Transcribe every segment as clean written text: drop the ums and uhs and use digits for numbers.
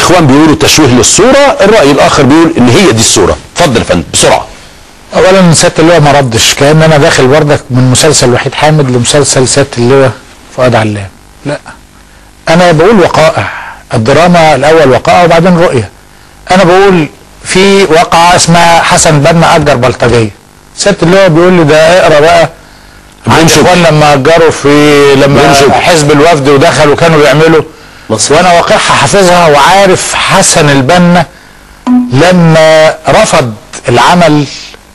الاخوان بيقولوا تشويه للصوره، الراي الاخر بيقول ان هي دي الصوره. اتفضل يا فندم بسرعه. اولا سياده اللواء ما ردش، كان انا داخل بردك من مسلسل وحيد حامد لمسلسل سياده اللواء فؤاد علام. لا، انا بقول وقائع الدراما الاول، وقائع وبعدين رؤيه. انا بقول في واقعه اسمها حسن بنا اجر بلطجيه، سياده اللواء بيقول لي ده اقرا بقى عن الاخوان لما اجروا لما حزب الوفد ودخلوا وكانوا بيعملوا، وانا واقعها حافظها وعارف حسن البنا لما رفض العمل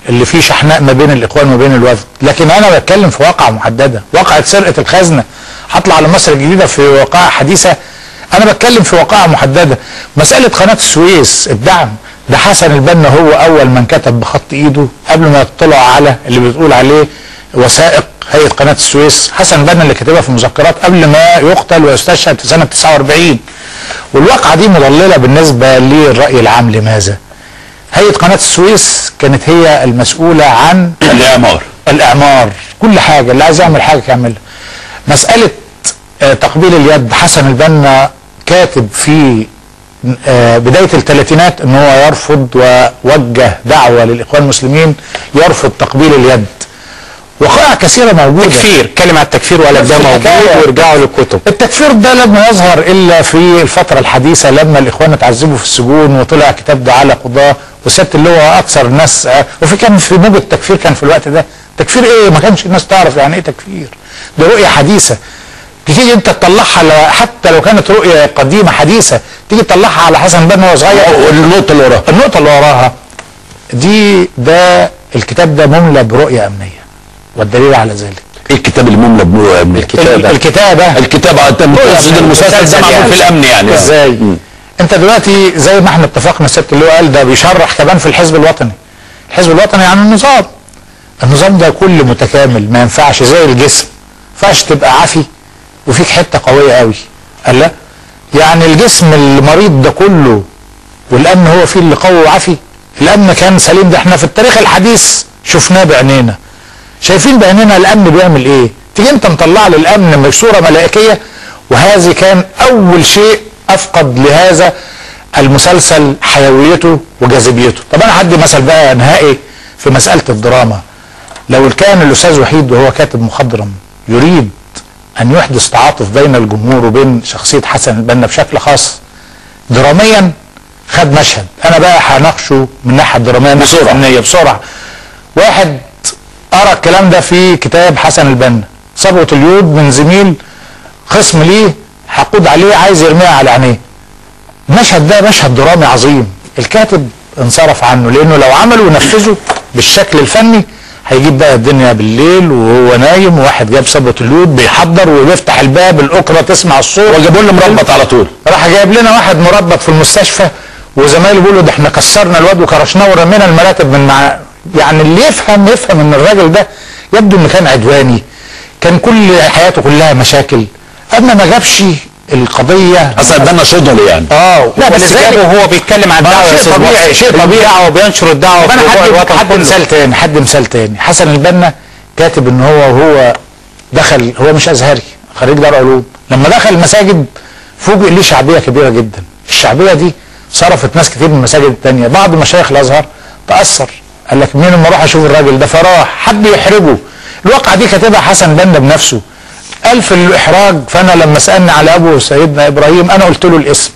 اللي فيه شحناء ما بين الاخوان وما بين الوفد. لكن انا بتكلم في واقعه محدده، واقعه سرقه الخزنه. هطلع على مصر الجديده في واقعه حديثه، انا بتكلم في واقعه محدده. مساله قناه السويس الدعم ده حسن البنا هو اول من كتب بخط ايده قبل ما يطلع على اللي بتقول عليه وثائق هيئه قناه السويس. حسن البنا اللي كتبها في مذكرات قبل ما يقتل ويستشهد في سنه 49. والواقعه دي مضلله بالنسبه للراي العام. لماذا؟ هيئه قناه السويس كانت هي المسؤوله عن الاعمار، كل حاجه اللي عايز يعمل حاجه يعملها. مساله تقبيل اليد، حسن البنا كاتب في بدايه الثلاثينات ان هو يرفض ووجه دعوه للاخوان المسلمين يرفض تقبيل اليد. وقائع كثيره موجوده. تكفير، كلمه على التكفير ولا ده موجود ويرجعوا للكتب. التكفير ده لم يظهر الا في الفتره الحديثه لما الاخوان اتعذبوا في السجون وطلع كتاب ده على قضاه، وسياده اللواء اكثر الناس كان في موجه التكفير كان في الوقت ده. تكفير ايه؟ ما كانش الناس تعرف يعني ايه تكفير. ده رؤيه حديثه تيجي انت تطلعها حتى لو كانت رؤيه قديمه حديثه تيجي تطلعها على حسن بنا وهو صغير. النقطه اللي وراها دي، ده الكتاب ده مملى برؤيه امنيه، والدليل على ذلك ايه الكتاب اللي مملى برؤيه امنيه؟ الكتابه تقصد المسلسل ده معمول في الامن يعني ازاي؟ انت دلوقتي زي ما احنا اتفقنا سياده اللواء قال ده بيشرح كمان في الحزب الوطني. الحزب الوطني يعني النظام ده كل متكامل، ما ينفعش زي الجسم، ما ينفعش تبقى عافي وفيك حته قويه قوي. قال لا، يعني الجسم المريض ده كله والامن هو فيه اللي قوي وعافي. الامن كان سليم، ده احنا في التاريخ الحديث شفناه بعينينا، شايفين بعينينا الامن بيعمل ايه. تيجي انت مطلع للامن بصوره ملائكيه، وهذه كان اول شيء افقد لهذا المسلسل حيويته وجاذبيته. طب انا هدي مثل بقى نهائي في مساله الدراما. لو كان الاستاذ وحيد وهو كاتب مخضرم يريد ان يحدث تعاطف بين الجمهور وبين شخصيه حسن البنا بشكل خاص دراميا، خد مشهد انا بقى هناقشه من الناحيه الدراميه بسرعه. واحد قرا الكلام ده في كتاب حسن البنا، صبغه اليود من زميل خصم ليه حقود عليه عايز يرميها على عينيه. المشهد ده مشهد درامي عظيم، الكاتب انصرف عنه لانه لو عمله ونفذه بالشكل الفني هيجيب بقى الدنيا بالليل وهو نايم، وواحد جاب صبغه اليود بيحضر وبيفتح الباب الاكره تسمع الصوت، وجابوا لنا مربط على طول. راح جايب لنا واحد مربط في المستشفى وزمايله بيقولوا ده احنا كسرنا الواد وكرشناه ورمينا المراتب من معاه. يعني اللي يفهم ان الراجل ده يبدو انه كان عدواني، كان كل حياته كلها مشاكل، اما ما جابش القضيه اصلا ده شغل يعني. لا بس جابه وهو بيتكلم عن دعوه شيء طبيعي وبينشر الدعوه في الوطن. حد مثال تاني حسن البنا كاتب ان هو دخل، هو مش ازهري، خريج دار علوم، لما دخل المساجد فوجئ ليه شعبيه كبيره جدا. الشعبيه دي صرفت ناس كتير من المساجد التانيه. بعض مشايخ الازهر تاثر، قال لك مين اما اروح اشوف الراجل ده، فراح حب يحرجه. الواقعه دي كاتبها حسن بنا بنفسه، قال في الاحراج. فانا لما سالني على ابو سيدنا ابراهيم انا قلت له الاسم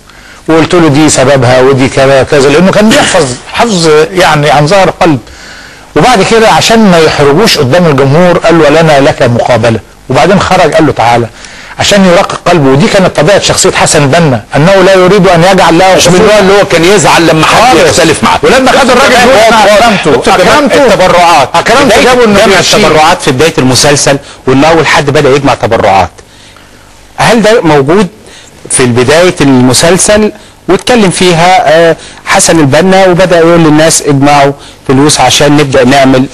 وقلت له دي سببها ودي كذا كذا، لانه كان بيحفظ حفظ يعني عن ظهر قلب. وبعد كده عشان ما يحرجوش قدام الجمهور قال له لنا لك مقابله، وبعدين خرج قال له تعالى عشان يرقق قلبه. ودي كانت طبيعه شخصيه حسن البنا، انه لا يريد ان يجعل له مش من النوع اللي هو كان يزعل لما حد يختلف معاه. ولما خد الراجل اكرمته التبرعات، جابوا انه جمع التبرعات في بدايه المسلسل، وان اول حد بدا يجمع تبرعات. هل ده موجود في بدايه المسلسل واتكلم فيها حسن البنا وبدا يقول للناس اجمعوا فلوس عشان نبدا نعمل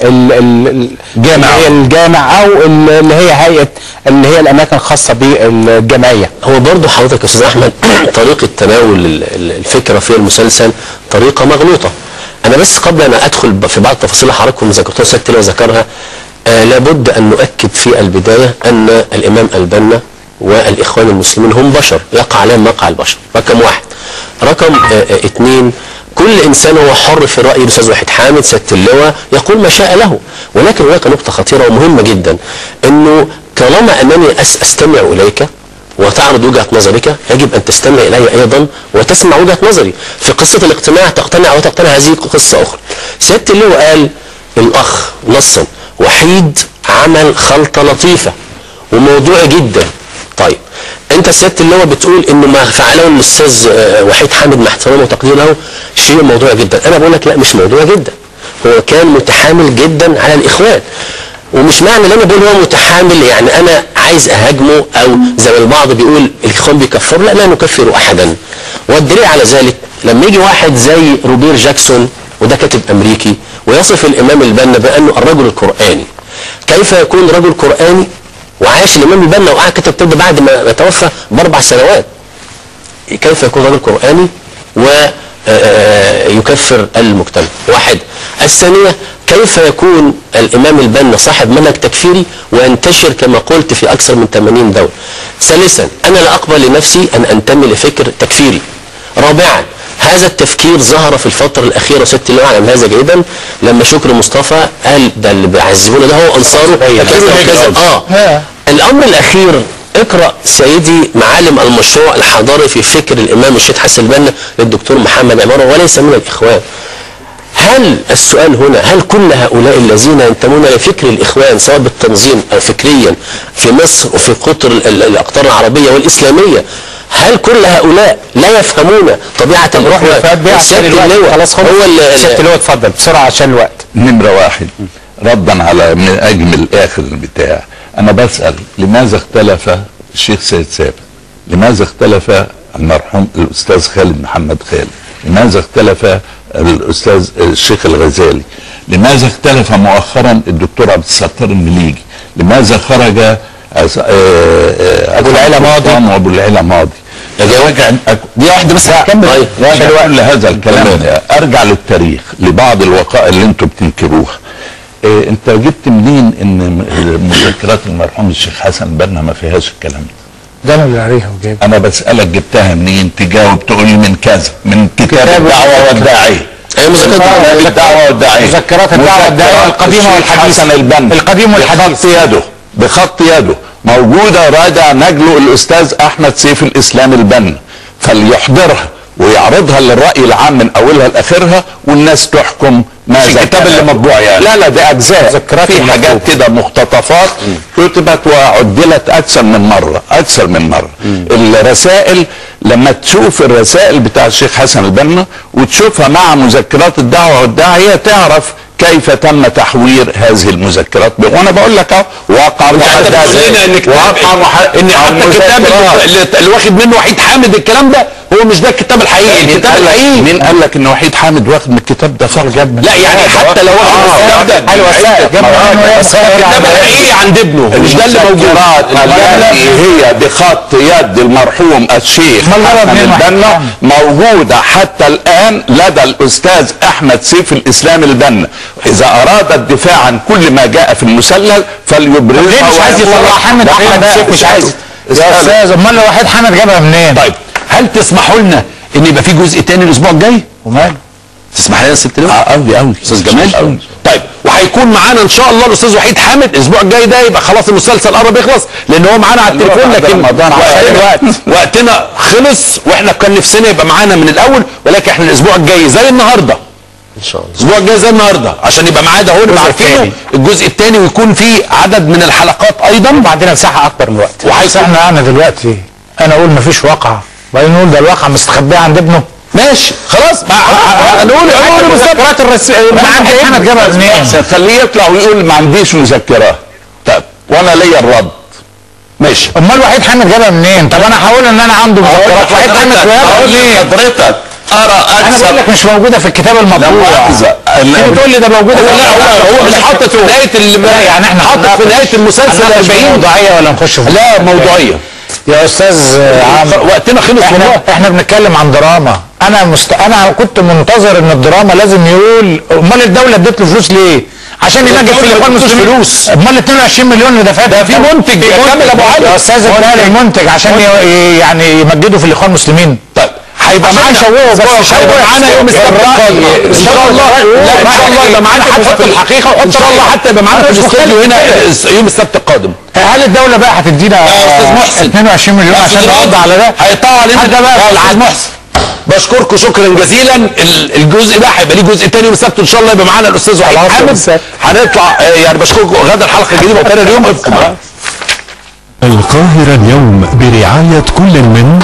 الجامع او اللي هي هيئه اللي هي الاماكن الخاصه بالجمعيه. هو برضه حضرتك يا استاذ احمد طريقه تناول الفكره في المسلسل طريقه مغلوطه. انا بس قبل ان ادخل في بعض التفاصيل اللي حضراتكم ذكرتوها سيادة اللواء ذكرها، لابد ان نؤكد في البدايه ان الامام البنا والاخوان المسلمين هم بشر يقع عليهم مقع البشر. رقم واحد. رقم 2، كل انسان هو حر في راي الاستاذ وحيد حامد سياده اللواء يقول ما شاء له، ولكن هناك نقطه خطيره ومهمه جدا، انه طالما انني استمع اليك وتعرض وجهه نظرك، يجب ان تستمع الي ايضا وتسمع وجهه نظري. في قصه الاقتناع تقتنع وتقتنع، هذه قصه اخرى. سياده اللواء قال الاخ نصا وحيد عمل خلطه لطيفه وموضوعي جدا. طيب انت سياده اللواء بتقول انه ما فعله الاستاذ وحيد حامد مع احترامه وتقديره له شيء موضوعي جدا. انا بقول لك لا، مش موضوعي جدا، هو كان متحامل جدا على الاخوان. ومش معنى ان انا بقول هو متحامل يعني انا عايز اهاجمه، او زي ما البعض بيقول الاخوان بيكفروا. لا نكفر احدا. والدليل على ذلك لما يجي واحد زي روبير جاكسون، وده كاتب امريكي، ويصف الامام البنا بانه الرجل القراني. كيف يكون رجل قراني وعاش الامام البنا وقعد كتب كتاب بعد ما توفى ب4 سنوات؟ كيف يكون رجل قراني ويكفر المجتمع؟ واحد. الثانيه، كيف يكون الامام البنا صاحب منهج تكفيري وينتشر كما قلت في اكثر من 80 دوله؟ ثالثا، انا لا اقبل لنفسي ان انتمي لفكر تكفيري. رابعا، هذا التفكير ظهر في الفتره الاخيره، ست اللي اعلم هذا جيدا، لما شكري مصطفى قال ده اللي بيعذبونا ده هو انصاره كذا. الامر الاخير، اقرا سيدي معالم المشروع الحضاري في فكر الامام الشيخ حسن البنا للدكتور محمد عماره، وليس من الاخوان. هل السؤال هنا، هل كل هؤلاء الذين ينتمون لفكر الاخوان سواء بالتنظيم او فكريا في مصر وفي قطر الاقطار العربيه والاسلاميه، هل كل هؤلاء لا يفهمون طبيعه الاخوان؟ سياده اللواء خلاص هو سياده اللواء اتفضل بسرعه عشان الوقت. نمره واحد، ردا على من اجمل اخر البتاع، انا بسال لماذا اختلف الشيخ سيد سابق؟ لماذا اختلف المرحوم الاستاذ خالد محمد خالد؟ لماذا اختلف الاستاذ الشيخ الغزالي؟ لماذا اختلف مؤخرا الدكتور عبد الستار المليجي؟ لماذا خرج ابو العلا ماضي وابو العلا ماضي؟ دي واحده بس هكمل. كل هذا الكلام ارجع للتاريخ، لبعض الوقائع اللي انتم بتنكروها. انت جبت منين ان مذكرات المرحوم الشيخ حسن البنا ما فيهاش الكلام ده؟ ده انا اللي قاريها وجايب. انا بسالك جبتها منين؟ تجاوب تقول لي من كذا، من كتاب الدعوه والداعيه. مذكرات الدعوه والداعيه، مذكرات الدعوه والداعيه القديمه والحديثه، حسن البنا القديم والحديث، بخط يده موجوده، راجع نجله الاستاذ احمد سيف الاسلام البنا، فليحضرها ويعرضها للراي العام من اولها لاخرها والناس تحكم. ما الكتاب اللي مطبوع يعني؟ لا ده اجزاء، في حاجات كده مقتطفات كتبت وعدلت اكثر من مره. الرسائل، لما تشوف الرسائل بتاع الشيخ حسن البنا وتشوفها مع مذكرات الدعوه والداعيه تعرف كيف تم تحوير هذه المذكرات. وانا بقول لك اهو واقع محدد، ان حتى الكتاب اللي واخد منه وحيد حامد الكلام ده هو مش ده الكتاب الحقيقي. الكتاب الحقيقي مين قال لك ان وحيد حامد واخد من الكتاب ده فقط؟ لا يعني حتى لو واخد الكتاب ده الكتاب الحقيقي عند ابنه مش ده اللي موجود. هي بخط يد المرحوم الشيخ حسن البنا موجوده حتى الان لدى الاستاذ احمد سيف الاسلام البنا. اذا اراد الدفاع عن كل ما جاء في المسلل فليبرزها. مش عايز يطلع حامد سيف، مش عايز يا استاذ. امال لو وحيد حامد جابها منين؟ طيب هل تسمحوا لنا ان يبقى في جزء تاني الاسبوع الجاي؟ ومال تسمح لنا ست لواء؟ قوي استاذ جمال. طيب وهيكون معانا ان شاء الله الاستاذ وحيد حامد الاسبوع الجاي ده، يبقى خلاص المسلسل قرب يخلص لان هو معانا على التليفون، لكن وقتنا خلص واحنا كان نفسنا يبقى معانا من الاول، ولكن احنا الاسبوع الجاي زي النهارده ان شاء الله، الاسبوع الجاي زي النهارده عشان يبقى معانا اهو نبقى عارفينه الجزء الثاني، ويكون في عدد من الحلقات ايضا وبعدين مساحه اكبر من الوقت. وهيساعدنا انا دلوقتي انا اقول مفيش واقعه، وبعدين نقول ده الواقعه مستخبيه عند ابنه. ماشي خلاص، نقول مذكرات من عند احمد جابها منين؟ خليه يطلع ويقول ما عنديش مذكرات. طب وانا ليا الرد. ماشي. امال وحيد حامد جابها منين؟ طب انا هقول ان انا عنده مذكرات. وحيد حامد جابها منين؟ حضرتك انا بقول لك مش موجوده في الكتاب المطبوع. تقول لي ده موجوده. هو مش حاطط في نهايه يعني احنا حاطط في نهايه المسلسل 40 موضوعيه ولا نخش في لا موضوعيه يا استاذ عمرو. وقتنا خلص والله. احنا بنتكلم عن دراما. انا كنت منتظر ان الدراما لازم يقول امال الدوله ادت له فلوس ليه؟ عشان ينجد في الاخوان المسلمين. فلوس. امال 22 مليون اللي دفعت ده في منتج كامل ابو علي يا استاذ المنتج عشان يعني يمجدوا في الاخوان المسلمين. طيب هيبقى معانا يشوهوا بس هيبقى معانا يوم السبت القادم ان شاء الله. لا ان شاء الله يبقى معانا حتى الحقيقه، ان شاء الله حتى يبقى معانا في الاستوديو هنا يوم السبت القادم. هل الدوله بقى هتدينا يا استاذ محسن 22 مليون عشان نرد على ده؟ هيقطعوا علينا ده بقى يا استاذ محسن. بشكركم شكرا جزيلا. الجزء ده هيبقى ليه جزء تاني يوم السبت ان شاء الله يبقى معانا الاستاذ وحيد حامد. هنطلع يعني بشكركم. غدا الحلقه الجديده وتاني اليوم ابقوا معانا. القاهرة اليوم برعاية كل من